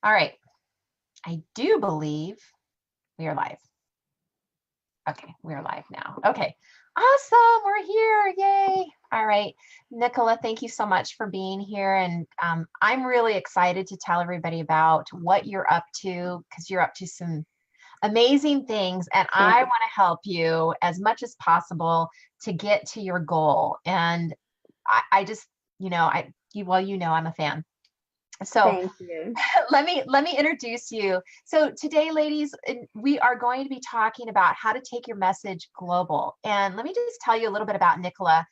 All right. I do believe we are live. Okay, we're live now. Okay, awesome. We're here. Yay. All right. Nicola, thank you so much for being here. And I'm really excited to tell everybody about what you're up to, because you're up to some amazing things. And I want to help you as much as possible to get to your goal. And I just, I'm a fan. So Thank you. let me introduce you. So today, ladies, we are going to be talking about how to take your message global. And let me just tell you a little bit about Nicola.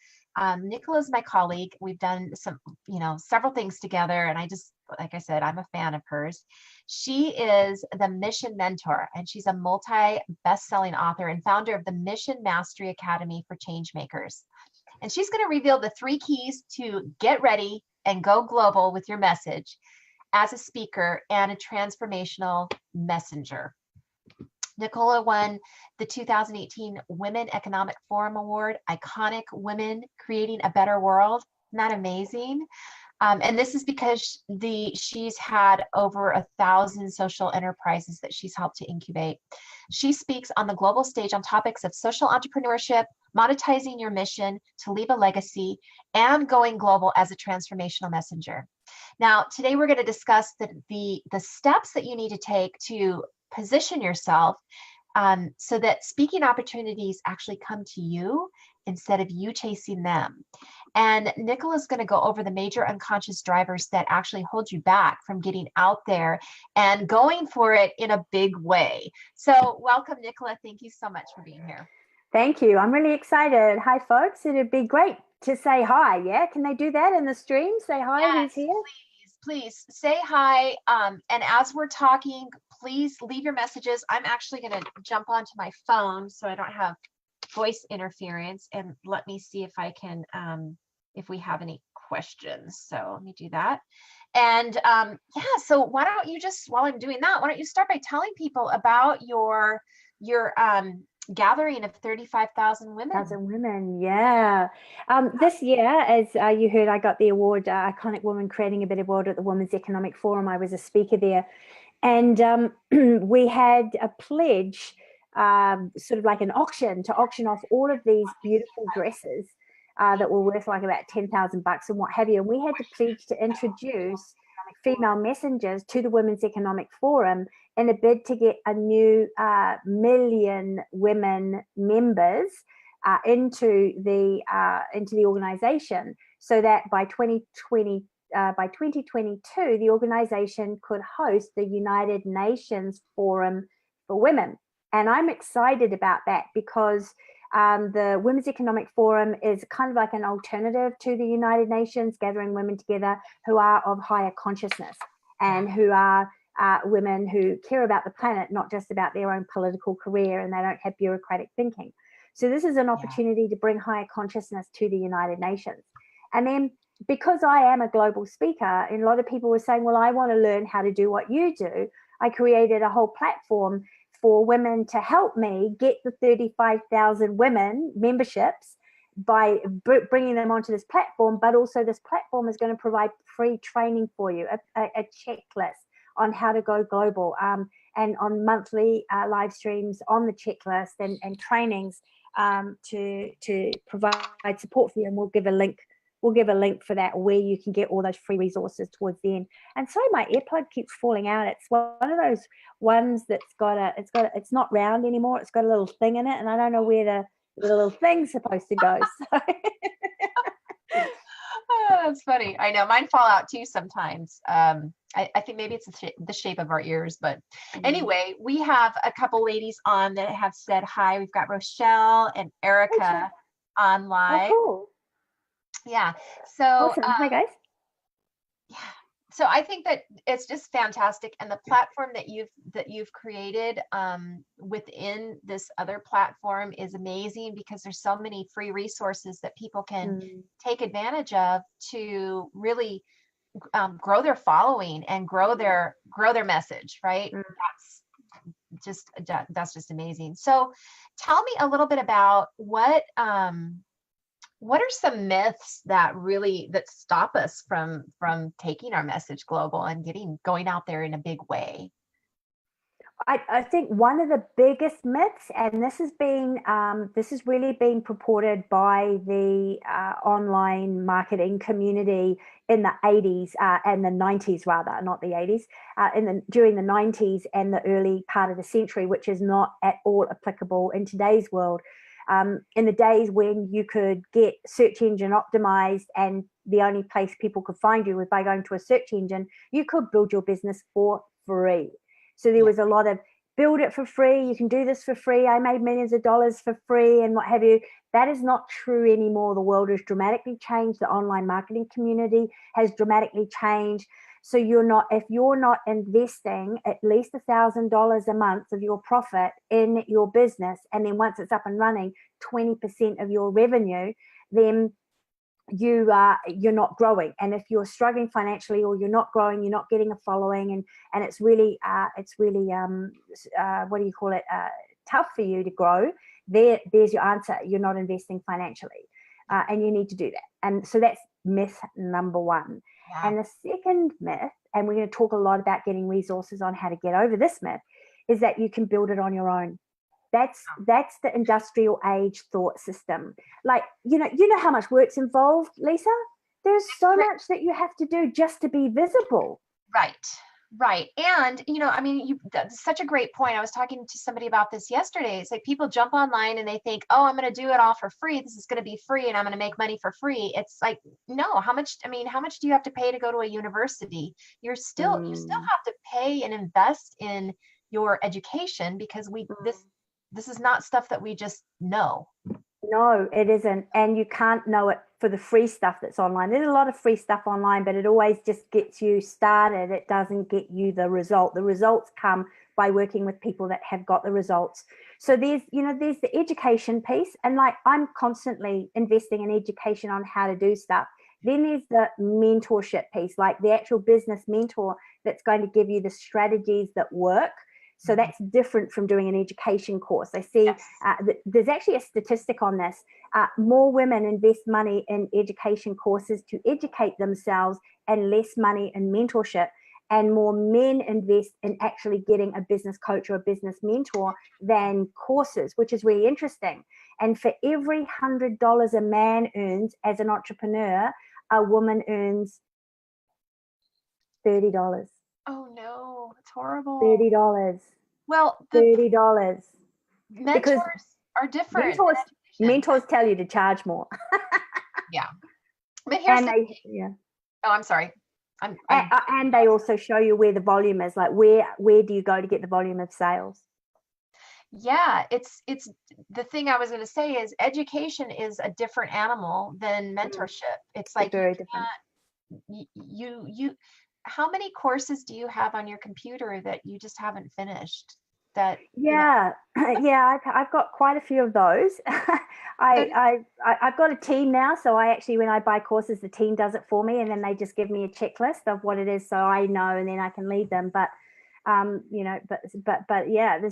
Nicola is my colleague. We've done several things together, and like I said, I'm a fan of hers. She is the Mission Mentor, and she's a multi-best-selling author and founder of the Mission Mastery Academy for Changemakers. And she's going to reveal the 3 keys to get ready and go global with your message as a speaker and a transformational messenger. Nicola won the 2018 Women Economic Forum Award, Iconic Women Creating a Better World. Isn't that amazing? And this is because she's had over 1,000 social enterprises that she's helped to incubate. She speaks on the global stage on topics of social entrepreneurship, monetizing your mission to leave a legacy, and going global as a transformational messenger. Now, today we're going to discuss the steps that you need to take to position yourself so that speaking opportunities actually come to you instead of you chasing them. And Nicola's going to go over the major unconscious drivers that actually hold you back from getting out there and going for it in a big way. So welcome, Nicola. Thank you so much for being here. Thank you. I'm really excited. Hi, folks. It'd be great to say hi. Yeah, can they do that in the stream? Say hi. Yes, Who's here? please say hi. And as we're talking, please leave your messages. I'm actually going to jump onto my phone so I don't have voice interference, and let me see if I can, if we have any questions. So let me do that. And yeah, so why don't you just, while I'm doing that, why don't you start by telling people about your gathering of 35,000 women. 1,000 women, yeah. This year, as you heard, I got the award, Iconic Woman Creating a Better World at the Women's Economic Forum. I was a speaker there. And we had a pledge, sort of like an auction, to auction off all of these beautiful dresses that were worth like about $10,000 and what have you. And we had to pledge to introduce female messengers to the Women's Economic Forum in a bid to get a new million women members into the organization, so that by 2022, the organization could host the United Nations Forum for Women. And I'm excited about that because the Women's Economic Forum is kind of like an alternative to the United Nations, gathering women together who are of higher consciousness and who are women who care about the planet, not just about their own political career, and they don't have bureaucratic thinking. So this is an opportunity to bring higher consciousness to the United Nations. And then, because I am a global speaker, and a lot of people were saying, well, I want to learn how to do what you do, I created a whole platform for women to help me get the 35,000 women memberships by bringing them onto this platform. But also this platform is going to provide free training for you, a checklist on how to go global, and on monthly live streams on the checklist and trainings to provide support for you. And we'll give a link. We'll give a link for that, where you can get all those free resources towards the end. And sorry, my earplug keeps falling out. It's one of those ones that's it's not round anymore. It's got a little thing in it, and I don't know where the little thing's supposed to go. So. Oh, that's funny. I know mine fall out too sometimes. I think maybe it's the shape of our ears, but anyway, we have a couple ladies on that have said hi. We've got Rochelle and Erica on live. Oh, cool. Yeah. So awesome. Hi guys. Yeah. So I think that it's just fantastic, and the platform that you've created within this other platform is amazing, because there's so many free resources that people can take advantage of to really grow their following and grow their message, right? That's just amazing. So tell me a little bit about what What are some myths that stop us from taking our message global and going out there in a big way? I think one of the biggest myths, and this has really been purported by the online marketing community in the 80s and the 90s, rather, not the 80s, during the 90s and the early part of the century, which is not at all applicable in today's world. In the days when you could get search engine optimized and the only place people could find you was by going to a search engine, you could build your business for free. So there was a lot of build it for free. You can do this for free. I made millions of dollars for free and what have you. That is not true anymore. The world has dramatically changed. The online marketing community has dramatically changed. So if you're not investing at least $1,000 a month of your profit in your business, and then once it's up and running, 20% of your revenue, then you're not growing. And if you're struggling financially, or you're not growing, you're not getting a following, and it's really what do you call it, tough for you to grow, there's your answer. You're not investing financially, and you need to do that. And so that's myth number one. Yeah. And the second myth, and we're going to talk a lot about getting resources on how to get over this myth, is that you can build it on your own. That's the industrial age thought system. Like, you know how much work's involved, Lisa? There's so much that you have to do just to be visible. Right. And, I mean, that's such a great point. I was talking to somebody about this yesterday. It's like people jump online and they think, oh, I'm going to do it all for free. This is going to be free and I'm going to make money for free. It's like, no, how much do you have to pay to go to a university? You still have to pay and invest in your education, because this is not stuff that we just know. No, it isn't. And you can't know it for the free stuff that's online. There's a lot of free stuff online, but it always just gets you started. It doesn't get you the result. The results come by working with people that have got the results. So there's the education piece. And like, I'm constantly investing in education on how to do stuff. Then there's the mentorship piece, like the actual business mentor that's going to give you the strategies that work. So that's different from doing an education course. I see there's actually a statistic on this. More women invest money in education courses to educate themselves and less money in mentorship. And more men invest in actually getting a business coach or a business mentor than courses, which is really interesting. And for every $100 a man earns as an entrepreneur, a woman earns $30. Oh no, it's horrible. $30. Well, $30. Mentors are different. Mentors tell you to charge more. Yeah. But here's Oh, I'm sorry. And they also show you where the volume is. Like, where do you go to get the volume of sales? Yeah, it's the thing I was going to say is education is a different animal than mentorship. It's like very different. You how many courses do you have on your computer that you just haven't finished? I've got quite a few of those. I've got a team now, so I actually, when I buy courses, the team does it for me, and then they just give me a checklist of what it is, so I know, and then I can lead them. But there's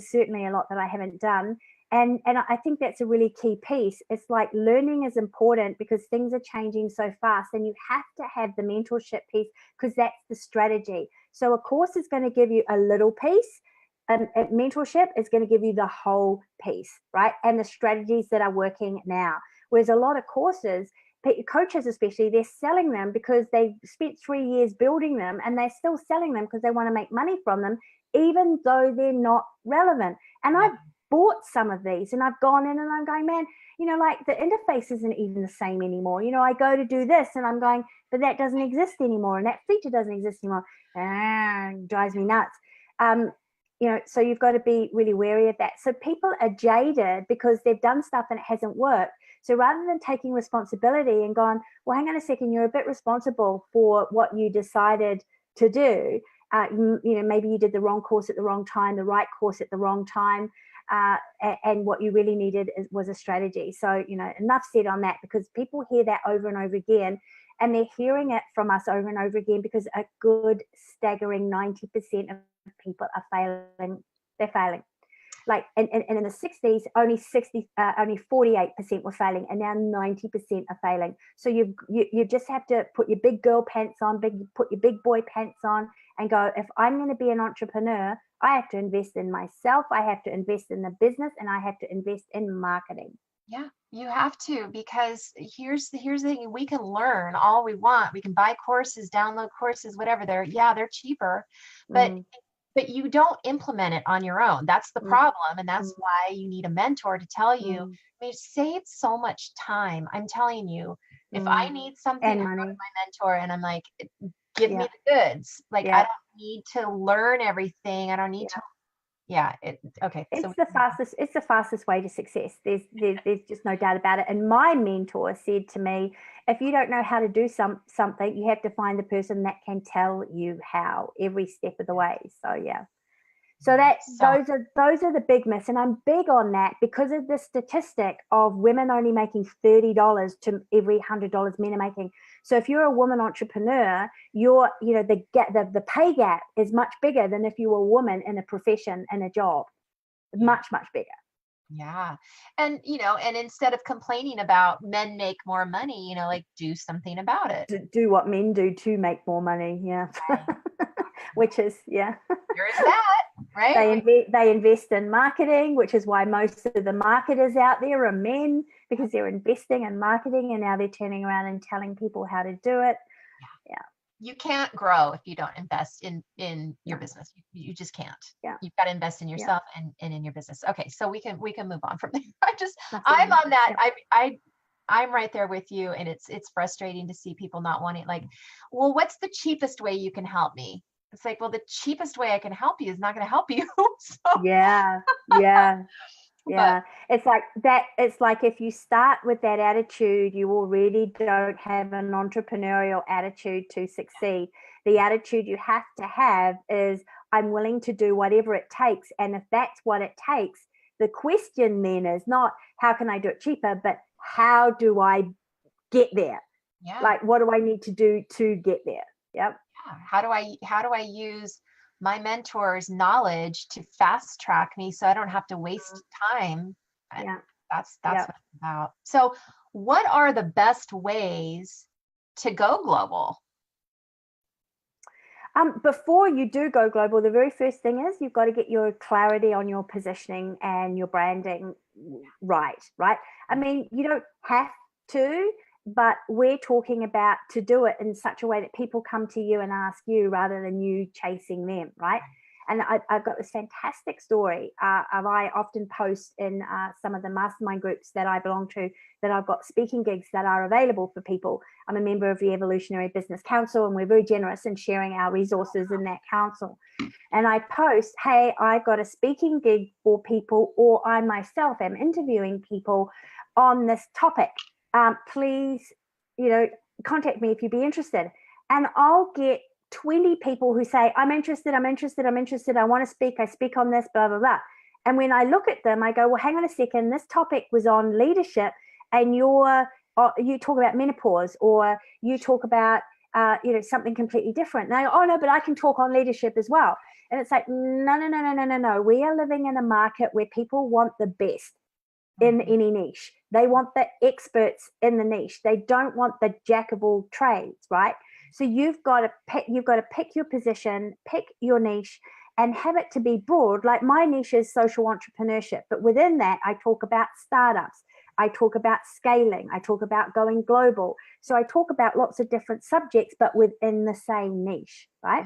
certainly a lot that I haven't done. And I think that's a really key piece. It's like learning is important because things are changing so fast, and you have to have the mentorship piece because that's the strategy. So a course is going to give you a little piece, and mentorship is going to give you the whole piece, right? And the strategies that are working now. Whereas a lot of courses, coaches especially, they're selling them because they spent 3 years building them, and they're still selling them because they want to make money from them, even though they're not relevant. And I've bought some of these, and I've gone in and I'm going, man, like the interface isn't even the same anymore. I go to do this and I'm going, but that doesn't exist anymore, and that feature doesn't exist anymore. It drives me nuts. So you've got to be really wary of that. So people are jaded because they've done stuff and it hasn't worked. So rather than taking responsibility and going, well, hang on a second, you're a bit responsible for what you decided to do. Maybe you did the wrong course at the wrong time, the right course at the wrong time. And what you really needed was a strategy. So, enough said on that, because people hear that over and over again, and they're hearing it from us over and over again because a good staggering 90% of people are failing. They're failing. like, and in the 60s, only 48% were failing, and now 90% are failing. So you just have to put your big girl pants on, put your big boy pants on, and go, if I'm going to be an entrepreneur, I have to invest in myself, I have to invest in the business, and I have to invest in marketing. Yeah, you have to, because here's the thing: we can learn all we want. We can buy courses, download courses, whatever. They're cheaper, but you don't implement it on your own. That's the problem, and that's why you need a mentor to tell you. I mean, it saves so much time. I'm telling you, if I need something, I go to my mentor and I'm like, give me the goods. Like, I don't need to learn everything. I don't need to. Okay. It's the fastest way to success. There's just no doubt about it. And my mentor said to me, if you don't know how to do something, you have to find the person that can tell you how every step of the way. So yeah. So those are the big myths, and I'm big on that because of the statistic of women only making $30 to every $100 men are making. So if you're a woman entrepreneur, the pay gap is much bigger than if you were a woman in a profession and a job, much bigger. Yeah. And instead of complaining about men make more money, like, do something about it. Do what men do to make more money. Yeah. Which is, there is that, right? They invest in marketing, which is why most of the marketers out there are men, because they're investing in marketing, and now they're turning around and telling people how to do it. Yeah. You can't grow if you don't invest in your business. You just can't. Yeah. You've got to invest in yourself and in your business. Okay, so we can move on from there. I'm on that. Yeah. I'm right there with you, and it's frustrating to see people not wanting, like, well, what's the cheapest way you can help me? It's like, well, the cheapest way I can help you is not going to help you. So. Yeah. It's like that. It's like if you start with that attitude, you already don't have an entrepreneurial attitude to succeed. The attitude you have to have is, I'm willing to do whatever it takes. And if that's what it takes, the question then is not how can I do it cheaper, but how do I get there? Yeah. Like, what do I need to do to get there? Yep. Yeah. How do I use my mentor's knowledge to fast track me so I don't have to waste time? Yeah. That's what it's about. So what are the best ways to go global? Before you do go global, the very first thing is you've got to get your clarity on your positioning and your branding right? I mean, you don't have to, but we're talking about to do it in such a way that people come to you and ask you rather than you chasing them, right? And I've got this fantastic story. I often post in some of the mastermind groups that I belong to, that I've got speaking gigs that are available for people. I'm a member of the Evolutionary Business Council, and we're very generous in sharing our resources in that council. And I post, hey, I've got a speaking gig for people, or I myself am interviewing people on this topic. Please, contact me if you'd be interested. And I'll get 20 people who say, I'm interested, I want to speak, I speak on this, blah, blah, blah. And when I look at them, I go, well, hang on a second, this topic was on leadership, and you talk about menopause, or you talk about, something completely different. And I go, oh, no, but I can talk on leadership as well. And it's like, no. We are living in a market where people want the best in any niche. They want the experts in the niche. They don't want the jack of all trades, right? So you've got to pick your position, pick your niche, and have it to be broad. Like, my niche is social entrepreneurship, but within that, I talk about startups, I talk about scaling, I talk about going global. So I talk about lots of different subjects, but within the same niche, right?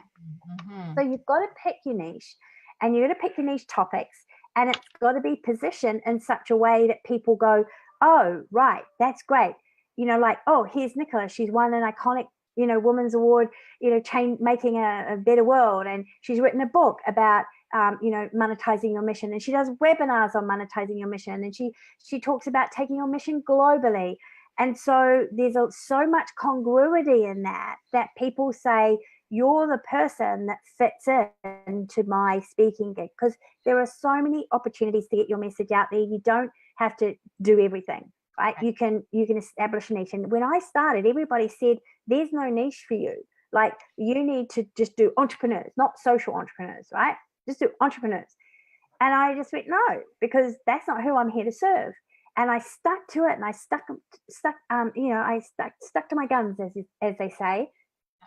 So you've got to pick your niche, and you're going to pick your niche topics, and it's got to be positioned in such a way that people go, oh, right, that's great. Like, oh, here's Nicola. She's won an iconic, Women's Award, making a better world. And she's written a book about, monetizing your mission. And she does webinars on monetizing your mission. And she talks about taking your mission globally. And so there's so much congruity in that people say, you're the person that fits into my speaking gig, because there are so many opportunities to get your message out there. You don't have to do everything, right? You can establish a niche. And when I started, everybody said, there's no niche for you. Like, you need to just do entrepreneurs, not social entrepreneurs, right? Just do entrepreneurs. And I just went, no, because that's not who I'm here to serve. And I stuck to it, and I stuck to my guns, as they say.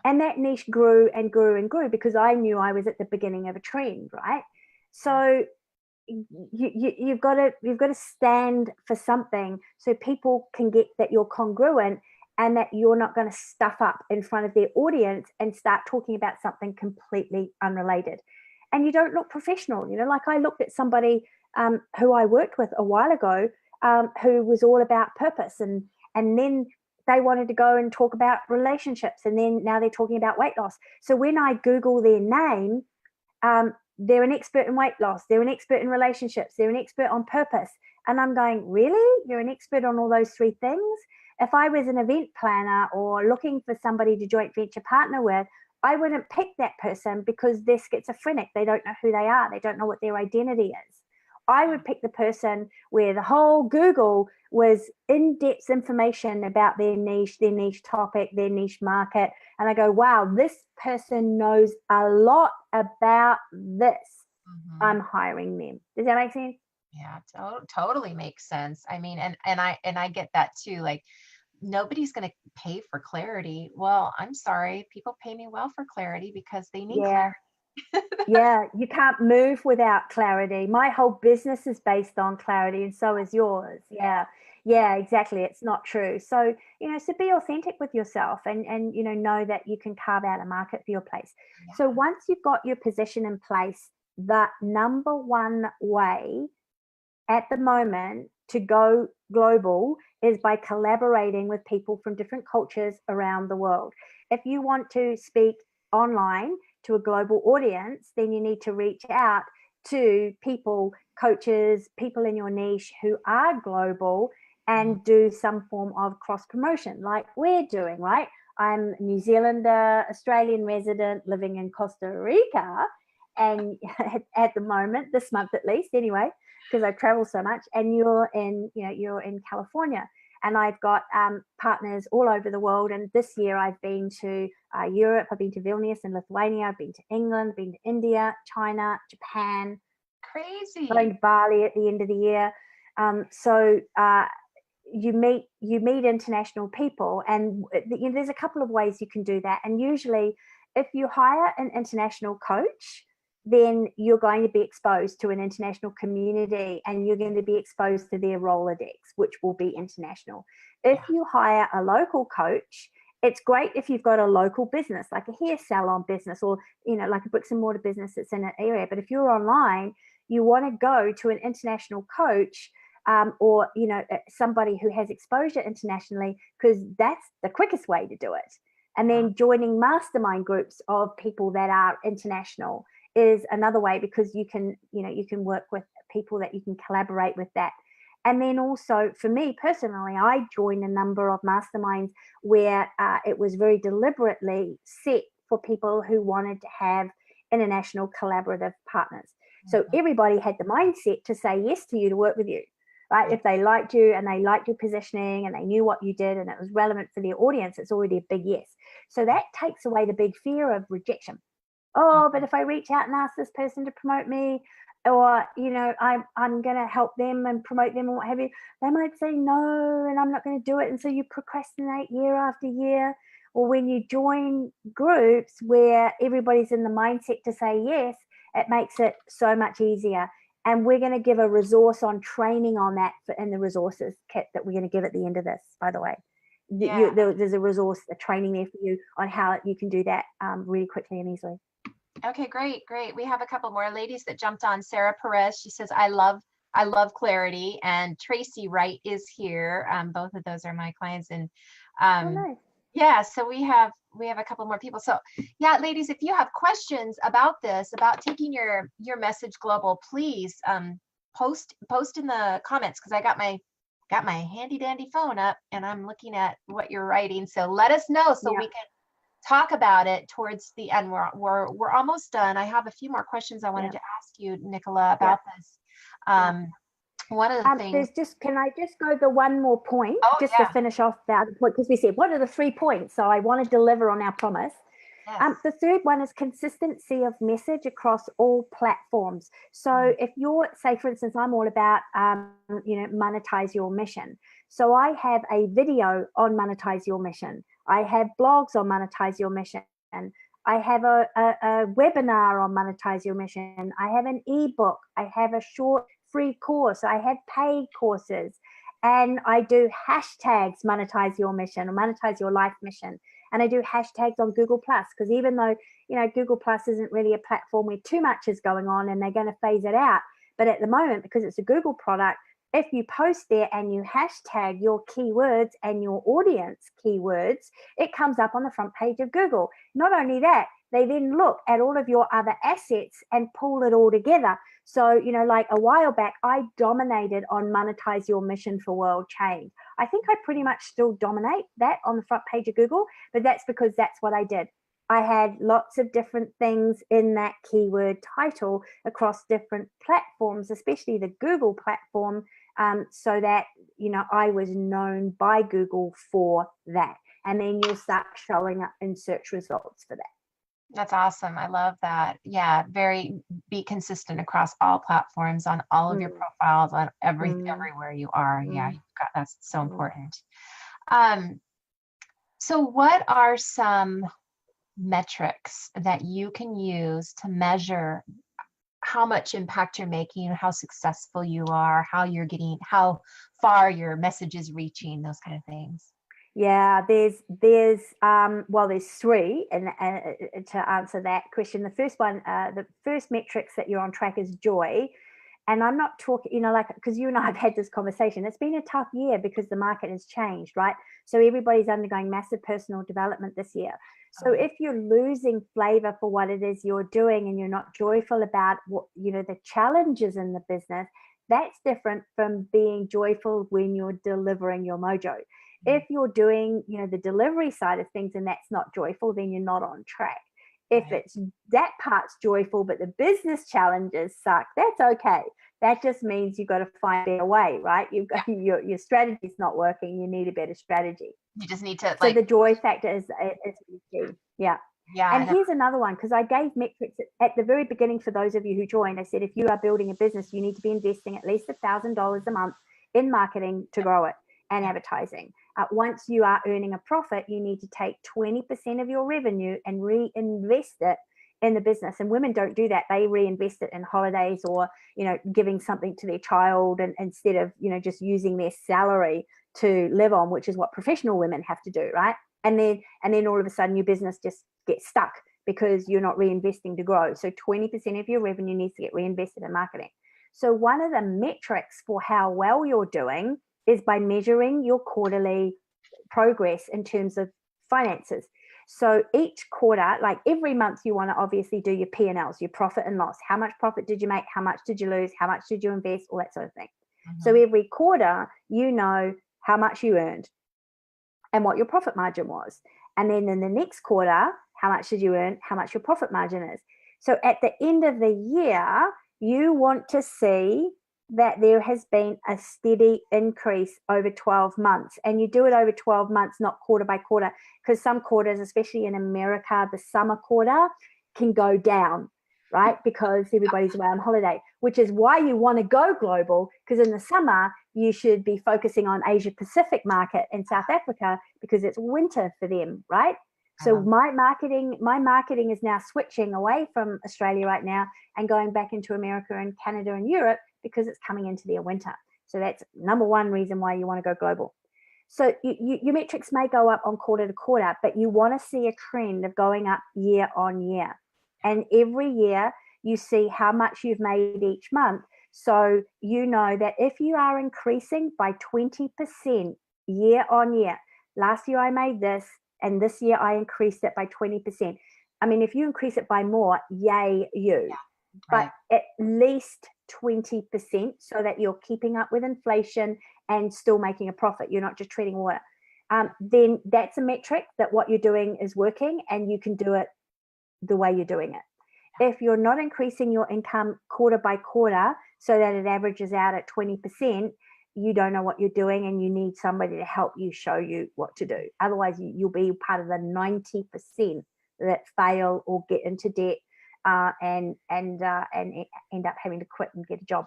And that niche grew and grew and grew because I knew I was at the beginning of a trend, right? So you've got to stand for something so people can get that you're congruent and that you're not going to stuff up in front of their audience and start talking about something completely unrelated. And you don't look professional, like I looked at somebody who I worked with a while ago, who was all about purpose, and then they wanted to go and talk about relationships, and then now they're talking about weight loss. So when I Google their name, they're an expert in weight loss, they're an expert in relationships, they're an expert on purpose. And I'm going, really? You're an expert on all those three things? If I was an event planner or looking for somebody to joint venture partner with, I wouldn't pick that person because they're schizophrenic. They don't know who they are. They don't know what their identity is. I would pick the person where the whole Google was in-depth information about their niche topic, their niche market. And I go, wow, this person knows a lot about this. Mm-hmm. I'm hiring them. Does that make sense? Yeah, totally makes sense. I mean, and I get that too. Like, nobody's going to pay for clarity. Well, I'm sorry. People pay me well for clarity because they need clarity. Yeah, you can't move without clarity. My whole business is based on clarity, and so is yours. Yeah, exactly. It's not true. So, so be authentic with yourself and know that you can carve out a market for your place. Yeah. So once you've got your position in place, the number one way at the moment to go global is by collaborating with people from different cultures around the world. If you want to speak online to a global audience, then you need to reach out to people, coaches, people in your niche who are global and do some form of cross promotion like we're doing, right? I'm a New Zealander, Australian resident living in Costa Rica, and at the moment, this month at least anyway, because I travel so much, and you're in California. And I've got partners all over the world. And this year I've been to Europe, I've been to Vilnius in Lithuania, I've been to England, been to India, China, Japan. Crazy. Going to Bali at the end of the year. So you meet international people, and there's a couple of ways you can do that. And usually if you hire an international coach, then you're going to be exposed to an international community and you're going to be exposed to their Rolodex, which will be international. If you hire a local coach, it's great if you've got a local business, like a hair salon business or, like a bricks and mortar business that's in an area. But if you're online, you want to go to an international coach or, somebody who has exposure internationally, because that's the quickest way to do it. And then joining mastermind groups of people that are international is another way, because you can work with people that you can collaborate with that. And then also for me personally, I joined a number of masterminds where it was very deliberately set for people who wanted to have international collaborative partners. So everybody had the mindset to say yes to you, to work with you, right? If they liked you and they liked your positioning and they knew what you did and it was relevant for their audience, it's already a big yes. So that takes away the big fear of rejection. Oh, but if I reach out and ask this person to promote me, or, I'm going to help them and promote them and what have you, they might say no, and I'm not going to do it. And so you procrastinate year after year. Or when you join groups where everybody's in the mindset to say yes, it makes it so much easier. And we're going to give a resource on training on that in the resources kit that we're going to give at the end of this, by the way. Yeah. There's a resource, a training there for you on how you can do that really quickly and easily. Okay, great. We have a couple more ladies that jumped on. Sarah Perez, she says, I love clarity. And Tracy Wright is here. Both of those are my clients. And nice. Yeah, so we have a couple more people. So yeah, ladies, if you have questions about this, about taking your message global, please post in the comments, because I got my handy dandy phone up and I'm looking at what you're writing. So let us know so we can talk about it towards the end. We're almost done. I have a few more questions I wanted to ask you, Nicola, about this. One of the things. Can I just go the one more point to finish off that point? Because we said, what are the 3 points? So I want to deliver on our promise. Yes. The third one is consistency of message across all platforms. So if you're, say, for instance, I'm all about, monetize your mission. So I have a video on monetize your mission. I have blogs on monetize your mission. I have a webinar on monetize your mission. I have an ebook. I have a short free course. I have paid courses. And I do hashtags monetize your mission or monetize your life mission. And I do hashtags on Google Plus, because even though, Google Plus isn't really a platform where too much is going on and they're going to phase it out. But at the moment, because it's a Google product, if you post there and you hashtag your keywords and your audience keywords, it comes up on the front page of Google. Not only that, they then look at all of your other assets and pull it all together. So, like a while back, I dominated on monetize your mission for world change. I think I pretty much still dominate that on the front page of Google, but that's because that's what I did. I had lots of different things in that keyword title across different platforms, especially the Google platform, so that, I was known by Google for that. And then you'll start showing up in search results for that. That's awesome. I love that. Yeah, be consistent across all platforms, on all of your profiles, on everywhere you are. Yeah, that's so important. So what are some metrics that you can use to measure how much impact you're making, how successful you are, how far your message is reaching, those kind of things? Yeah, there's three, and to answer that question, the first one, the first metrics that you're on track is joy. And I'm not talking, because you and I have had this conversation. It's been a tough year because the market has changed, right? So everybody's undergoing massive personal development this year. So if you're losing flavor for what it is you're doing and you're not joyful about what, the challenges in the business, that's different from being joyful when you're delivering your mojo. If you're doing, the delivery side of things and that's not joyful, then you're not on track. If it's that part's joyful, but the business challenges suck, that's okay. That just means you've got to find a better way, right? You've got your strategy's not working. You need a better strategy. You just need to So the joy factor is key. Yeah. Yeah. And here's another one, because I gave metrics at the very beginning for those of you who joined. I said, if you are building a business, you need to be investing at least $1,000 a month in marketing to grow it and advertising. Once you are earning a profit, you need to take 20% of your revenue and reinvest it in the business. And women don't do that. They reinvest it in holidays or, giving something to their child, and instead of, just using their salary to live on, which is what professional women have to do, right? And then all of a sudden your business just gets stuck because you're not reinvesting to grow. So 20% of your revenue needs to get reinvested in marketing. So one of the metrics for how well you're doing is by measuring your quarterly progress in terms of finances. So each quarter, like every month, you want to obviously do your P&Ls, your profit and loss. How much profit did you make? How much did you lose? How much did you invest? All that sort of thing. So every quarter, how much you earned and what your profit margin was. And then in the next quarter, how much did you earn? How much your profit margin is. So at the end of the year, you want to see that there has been a steady increase over 12 months. And you do it over 12 months, not quarter by quarter, because some quarters, especially in America, the summer quarter can go down, right? Because everybody's away on holiday, which is why you want to go global, because in the summer, you should be focusing on Asia Pacific market and South Africa because it's winter for them, right? So my marketing is now switching away from Australia right now and going back into America and Canada and Europe because it's coming into their winter. So that's number one reason why you want to go global. So your metrics may go up on quarter to quarter, but you want to see a trend of going up year on year. And every year you see how much you've made each month. So you know that if you are increasing by 20% year on year, last year I made this, and this year I increased it by 20%. I mean, if you increase it by more, yay you. But at least 20% so that you're keeping up with inflation and still making a profit. You're not just treading water. Then that's a metric that what you're doing is working and you can do it the way you're doing it. If you're not increasing your income quarter by quarter so that it averages out at 20%, you don't know what you're doing and you need somebody to help you show you what to do. Otherwise, you'll be part of the 90% that fail or get into debt and end up having to quit and get a job.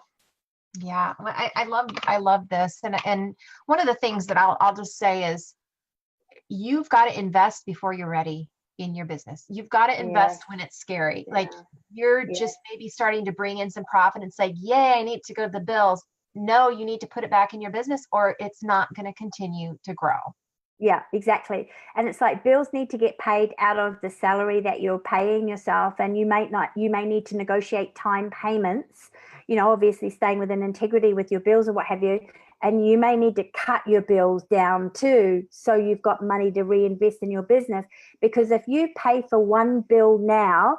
Yeah, well, I love this, and one of the things that I'll just say is, you've got to invest before you're ready in your business. You've got to invest when it's scary. Like you're just maybe starting to bring in some profit and say, yay, I need to go to the bills. No, you need to put it back in your business or it's not going to continue to grow. Yeah, exactly. And it's like bills need to get paid out of the salary that you're paying yourself. And you may need to negotiate time payments, obviously staying within integrity with your bills or what have you. And you may need to cut your bills down too, so you've got money to reinvest in your business. Because if you pay for one bill now,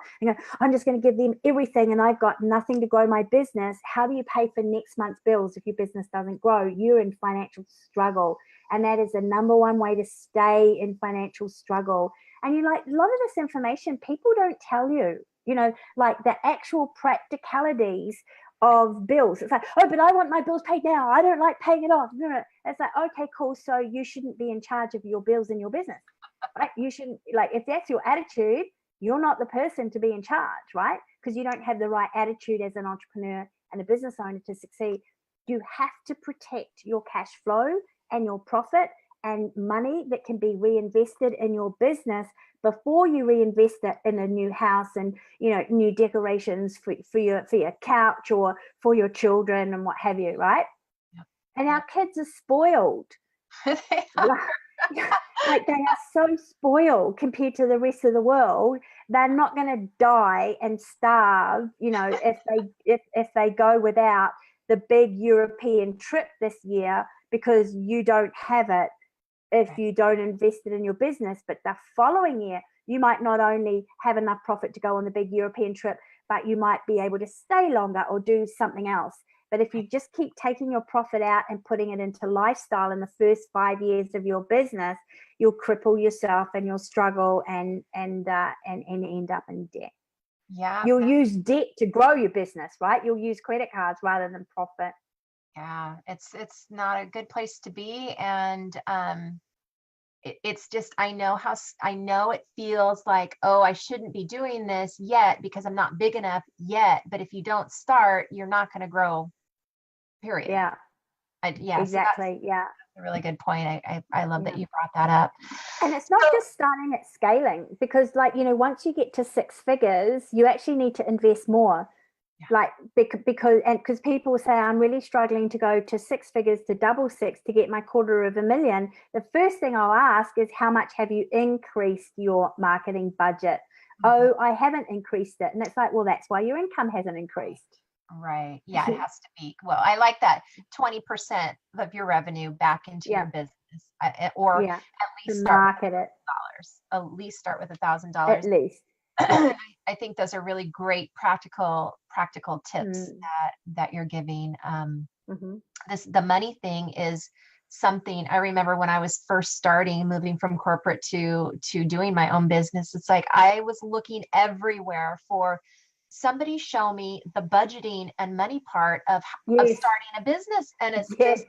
I'm just going to give them everything and I've got nothing to grow my business. How do you pay for next month's bills if your business doesn't grow? You're in financial struggle. And that is the number one way to stay in financial struggle. And a lot of this information people don't tell you, like the actual practicalities of bills. It's like, oh, but I want my bills paid now. I don't like paying it off. No. It's like, okay, cool. So you shouldn't be in charge of your bills in your business, right? You shouldn't, if that's your attitude, you're not the person to be in charge, right? Because you don't have the right attitude as an entrepreneur and a business owner to succeed. You have to protect your cash flow and your profit and money that can be reinvested in your business before you reinvest it in a new house and new decorations for your couch or for your children and what have you, right? Yep. And our kids are spoiled. Like they are so spoiled compared to the rest of the world. They're not going to die and starve, if they go without the big European trip this year because you don't have it. If you don't invest it in your business, but the following year, you might not only have enough profit to go on the big European trip, but you might be able to stay longer or do something else. But if you just keep taking your profit out and putting it into lifestyle in the first 5 years of your business, you'll cripple yourself and you'll struggle and end up in debt. Yeah. You'll use debt to grow your business, right? You'll use credit cards rather than profit. Yeah, it's not a good place to be. And it's just, I know it feels like, oh, I shouldn't be doing this yet because I'm not big enough yet. But if you don't start, you're not going to grow, period. Yeah. Exactly. So that's a really good point. I love that you brought that up. And it's not just starting at scaling, because once you get to 6 figures, you actually need to invest more. Because people say, I'm really struggling to go to 6 figures to double 6 to get my $250,000. The first thing I'll ask is, how much have you increased your marketing budget? Mm-hmm. Oh, I haven't increased it. And it's like, well, that's why your income hasn't increased. Right. Yeah, it has to be. Well, I like that 20% of your revenue back into your business, or at least start with $1,000. At least start with $1,000. At least. I think those are really great practical tips that you're giving. The money thing is something I remember when I was first starting, moving from corporate to doing my own business. It's like I was looking everywhere for somebody show me the budgeting and money part of starting a business, and it's just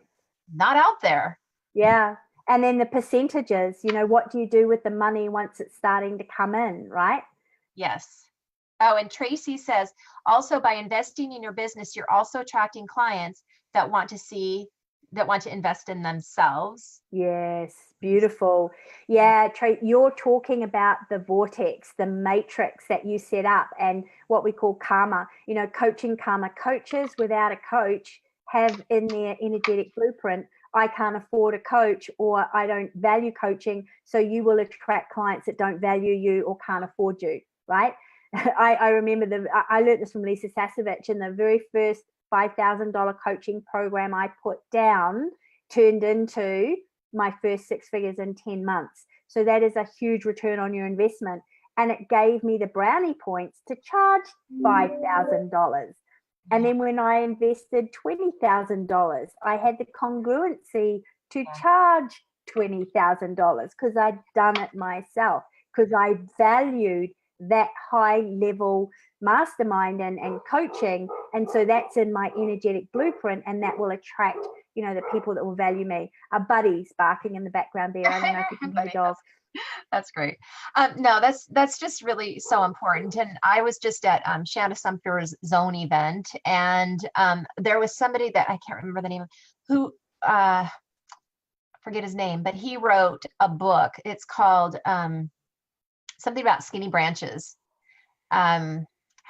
not out there. Yeah. And then the percentages, what do you do with the money once it's starting to come in, right? Yes. Oh, and Tracy says, also by investing in your business, you're also attracting clients that want to invest in themselves. Yes. Beautiful. Yeah. You're talking about the vortex, the matrix that you set up, and what we call karma, coaching karma. Coaches without a coach have in their energetic blueprint, I can't afford a coach, or I don't value coaching. So you will attract clients that don't value you or can't afford you. Right. I remember I learned this from Lisa Sasevich, and the very first $5,000 coaching program I put down turned into my first 6 figures in 10 months. So that is a huge return on your investment. And it gave me the brownie points to charge $5,000. And then when I invested $20,000, I had the congruency to charge $20,000 because I'd done it myself, because I valued that high level mastermind and coaching. And so that's in my energetic blueprint, and that will attract, the people that will value me. Our buddies barking in the background there. I don't know if you can hear the dog. That's great. No, that's just really so important. And I was just at Shanna Sumter's Zone event, and there was somebody that I can't remember the name of, who forget his name, but he wrote a book. It's called something about skinny branches. I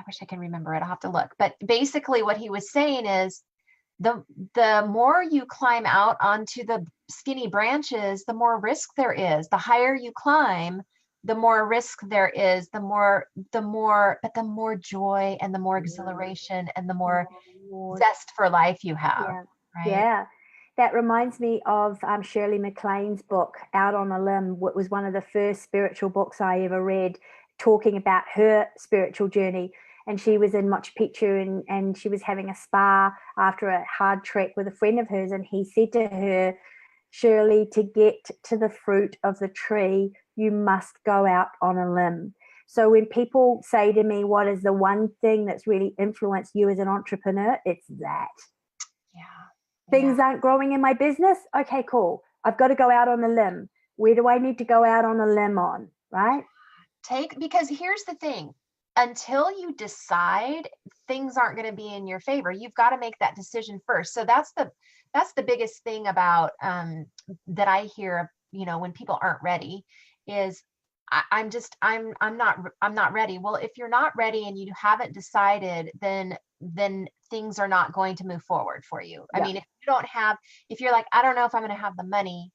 wish I can remember it. I'll have to look. But basically, what he was saying is, the more you climb out onto the skinny branches, the more risk there is. The higher you climb, the more risk there is, but the more joy and the more exhilaration and the more zest for life you have. Yeah. Right? Yeah. That reminds me of Shirley MacLaine's book, Out on a Limb. What was one of the first spiritual books I ever read, talking about her spiritual journey. And she was in Machu Picchu, and she was having a spa after a hard trek with a friend of hers. And he said to her, Shirley, to get to the fruit of the tree, you must go out on a limb. So when people say to me, what is the one thing that's really influenced you as an entrepreneur? It's that. Yeah. Things aren't growing in my business. Okay, cool. I've got to go out on a limb. Where do I need to go out on a limb on? Right? Because here's the thing. Until you decide, things aren't going to be in your favor. You've got to make that decision first. So that's the biggest thing about that I hear, when people aren't ready, is I'm not ready. Well, if you're not ready and you haven't decided, then things are not going to move forward for you. Yeah. I mean, if you're like, I don't know if I'm going to have the money,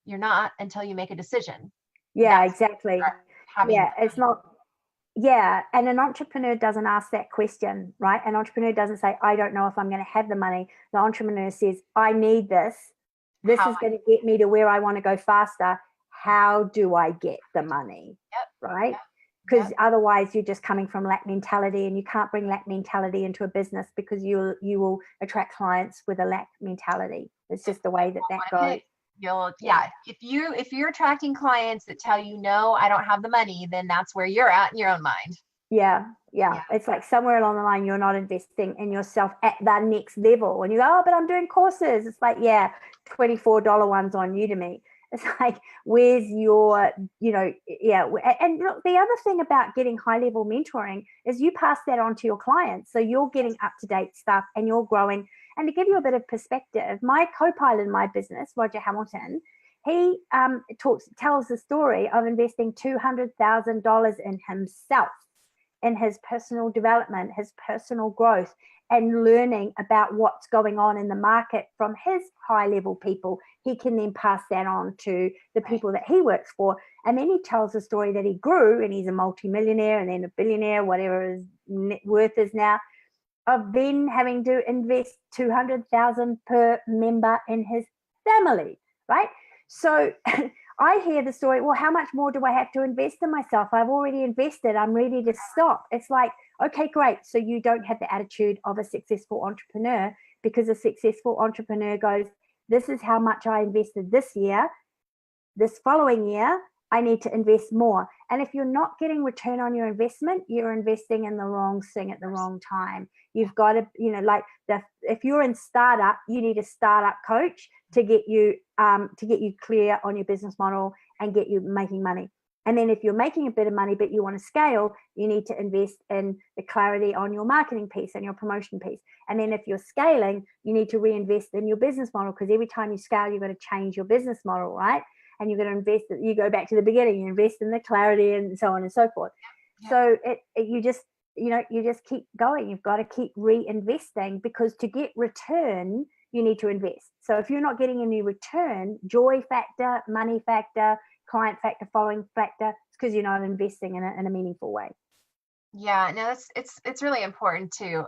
you're not until you make a decision. Yeah, exactly. Yeah, it's not. Yeah, and an entrepreneur doesn't ask that question, right? An entrepreneur doesn't say, I don't know if I'm going to have the money. The entrepreneur says, I need this. This is going to get me to where I want to go faster. How do I get the money? Yep. Right? Because otherwise you're just coming from lack mentality, and you can't bring lack mentality into a business, because you will attract clients with a lack mentality. It's just the way that goes. If you're attracting clients that tell you, no, I don't have the money, then that's where you're at in your own mind. Yeah. It's like somewhere along the line, you're not investing in yourself at the next level. And you go, oh, but I'm doing courses. It's like, yeah, $24 ones on Udemy. It's like, where's your, And look, the other thing about getting high level mentoring is you pass that on to your clients. So you're getting up to date stuff and you're growing. And to give you a bit of perspective, my co-pilot in my business, Roger Hamilton, he tells the story of investing $200,000 in himself, in his personal development, his personal growth, and learning about what's going on in the market from his high level people. He can then pass that on to the people that he works for. And then he tells the story that he grew, and he's a multimillionaire and then a billionaire, whatever his net worth is now, of then having to invest $200,000 per member in his family, right? So I hear the story, well, how much more do I have to invest in myself? I've already invested. I'm ready to stop. It's like, okay, great. So you don't have the attitude of a successful entrepreneur, because a successful entrepreneur goes, this is how much I invested this year. This following year, I need to invest more. And if you're not getting return on your investment, you're investing in the wrong thing at the wrong time. You've got to, if you're in startup, you need a startup coach to get you clear on your business model and get you making money. And then if you're making a bit of money, but you want to scale, you need to invest in the clarity on your marketing piece and your promotion piece. And then if you're scaling, you need to reinvest in your business model, because every time you scale, you've got to change your business model, right? And you're going to invest, you go back to the beginning, you invest in the clarity and so on and so forth. Yeah. So you just keep going. You've got to keep reinvesting, because to get return, you need to invest. So if you're not getting any return, joy factor, money factor, client factor, following factor, it's because you're not investing in a meaningful way. Yeah, no, it's really important too.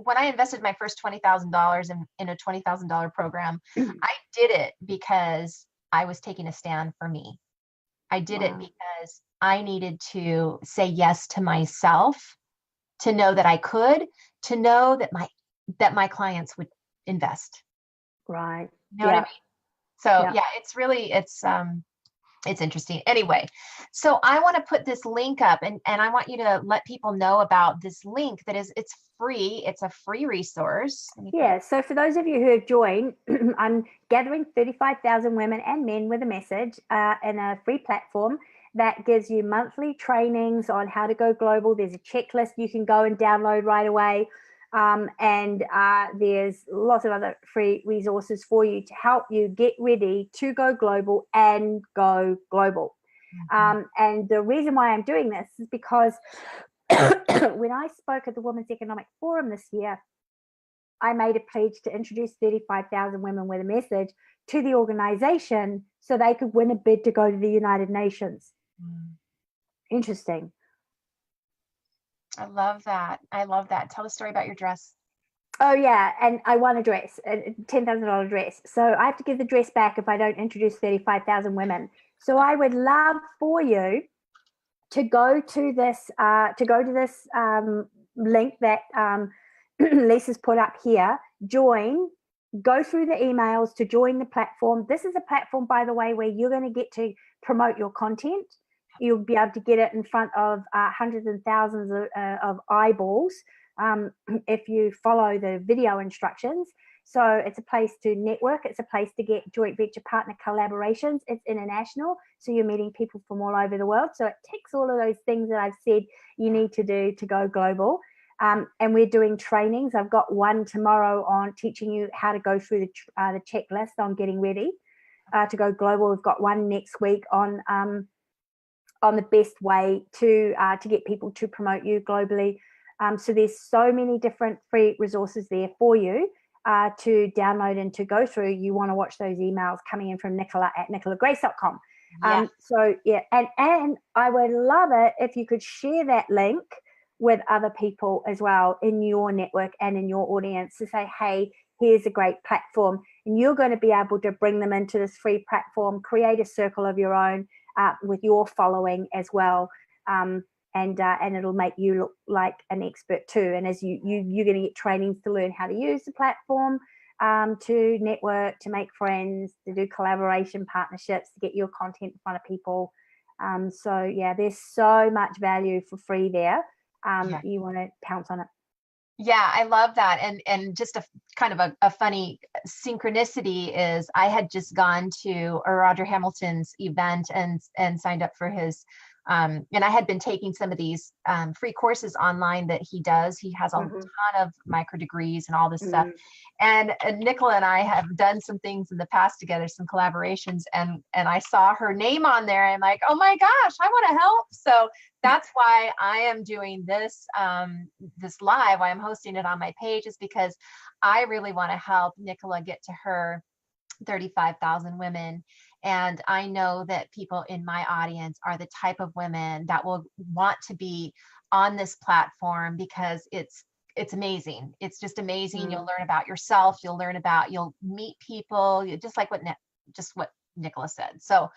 When I invested my first $20,000 in a $20,000 program, I did it because I was taking a stand for me. I did it because I needed to say yes to myself, to know that I could, to know that my clients would invest. Right. You know what I mean? So it's It's interesting. Anyway, so I want to put this link up, and I want you to let people know about this link that is, it's free. It's a free resource. Yeah. So for those of you who have joined, I'm gathering 35,000 women and men with a message in a free platform that gives you monthly trainings on how to go global. There's a checklist you can go and download right away. And there's lots of other free resources for you to help you get ready to go global and go global. And the reason why I'm doing this is because when I spoke at the Women's Economic Forum this year, I made a pledge to introduce 35,000 women with a message to the organization so they could win a bid to go to the United Nations. Interesting. I love that. I love that. Tell the story about your dress. Oh yeah, and I won a dress, a $10,000 dress. So I have to give the dress back if I don't introduce 35,000 women. So I would love for you to go to this link that Lisa's put up here. Join. Go through the emails to join the platform. This is a platform, by the way, where you're going to get to promote your content. You'll be able to get it in front of hundreds and thousands of eyeballs if you follow the video instructions. So it's a place to network. It's a place to get joint venture partner collaborations. It's international. So you're meeting people from all over the world. So it ticks all of those things that I've said you need to do to go global. And we're doing trainings. I've got one tomorrow on teaching you how to go through the checklist on getting ready to go global. We've got one next week on the best way to get people to promote you globally. So there's so many different free resources there for you to download and to go through. You want to watch those emails coming in from Nicola at nicolagrace.com. Yeah. So yeah, and I would love it if you could share that link with other people as well in your network and in your audience to say, hey, here's a great platform. And you're going to be able to bring them into this free platform, create a circle of your own with your following as well. And it'll make you look like an expert too. And as you're going to get trainings to learn how to use the platform, to network, to make friends, to do collaboration partnerships, to get your content in front of people. So yeah, there's so much value for free there. You want to pounce on it. Yeah, I love that. And just a kind of a funny synchronicity is I had just gone to Roger Hamilton's event and signed up for his and I had been taking some of these free courses online that he does. He has a ton of micro degrees and all this stuff. And Nicola and I have done some things in the past together, some collaborations, and I saw her name on there. And I'm like, oh my gosh, I want to help. So that's why I am doing this this live, why I'm hosting it on my page, is because I really want to help Nicola get to her 35,000 women. And I know that people in my audience are the type of women that will want to be on this platform because it's amazing. It's just amazing. You'll learn about yourself. You'll meet people, just like what Nicola said. So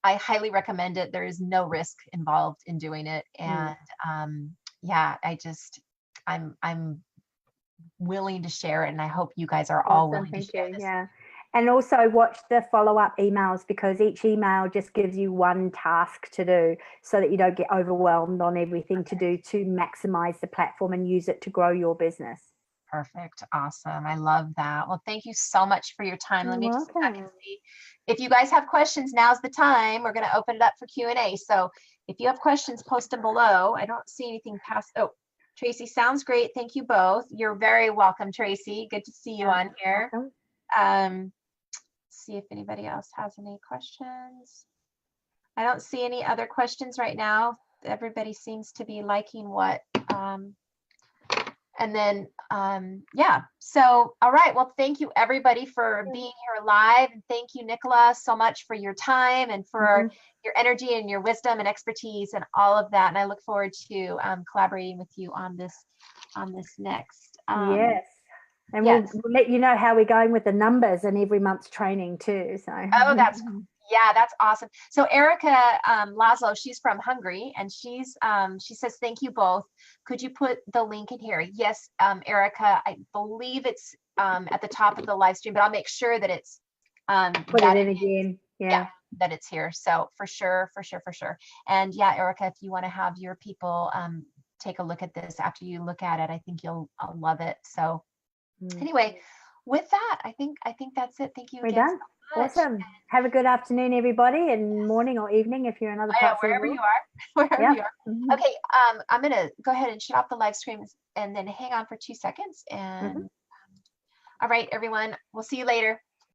I highly recommend it. There is no risk involved in doing it. And yeah, I'm willing to share it. And I hope you guys are all willing to share this. Yeah. And also watch the follow-up emails, because each email just gives you one task to do so that you don't get overwhelmed on everything to do to maximize the platform and use it to grow your business. Perfect. Awesome. I love that. Well, thank you so much for your time. You're Let me just check welcome. and see. If you guys have questions, now's the time. We're going to open it up for Q&A. So if you have questions, post them below. I don't see anything past. Oh, Tracy, sounds great. Thank you both. You're very welcome, Tracy. Good to see you on here. See if anybody else has any questions. I don't see any other questions right now. Everybody seems to be liking what and then yeah, so all right, well, thank you everybody for being here live, and thank you, Nicola, so much for your time and for your energy and your wisdom and expertise and all of that. And I look forward to collaborating with you on this next yes. And yes. we'll let you know how we're going with the numbers in every month's training too. So oh, that's awesome. So Erica Laszlo, she's from Hungary, and she says, thank you both. Could you put the link in here? Yes, Erica, I believe it's at the top of the live stream, but I'll make sure that it's put it in again. Yeah. that it's here. So for sure, for sure, for sure. And yeah, Erica, if you want to have your people take a look at this after you look at it, I think you'll love it. So anyway, with that, I think that's it. Thank you We're again done. so much. Awesome. Have a good afternoon, everybody, and morning or evening if you're in other parts of the Wherever world. you are, wherever you are. Mm-hmm. Okay, I'm gonna go ahead and shut off the live stream and then hang on for 2 seconds. And all right, everyone, we'll see you later.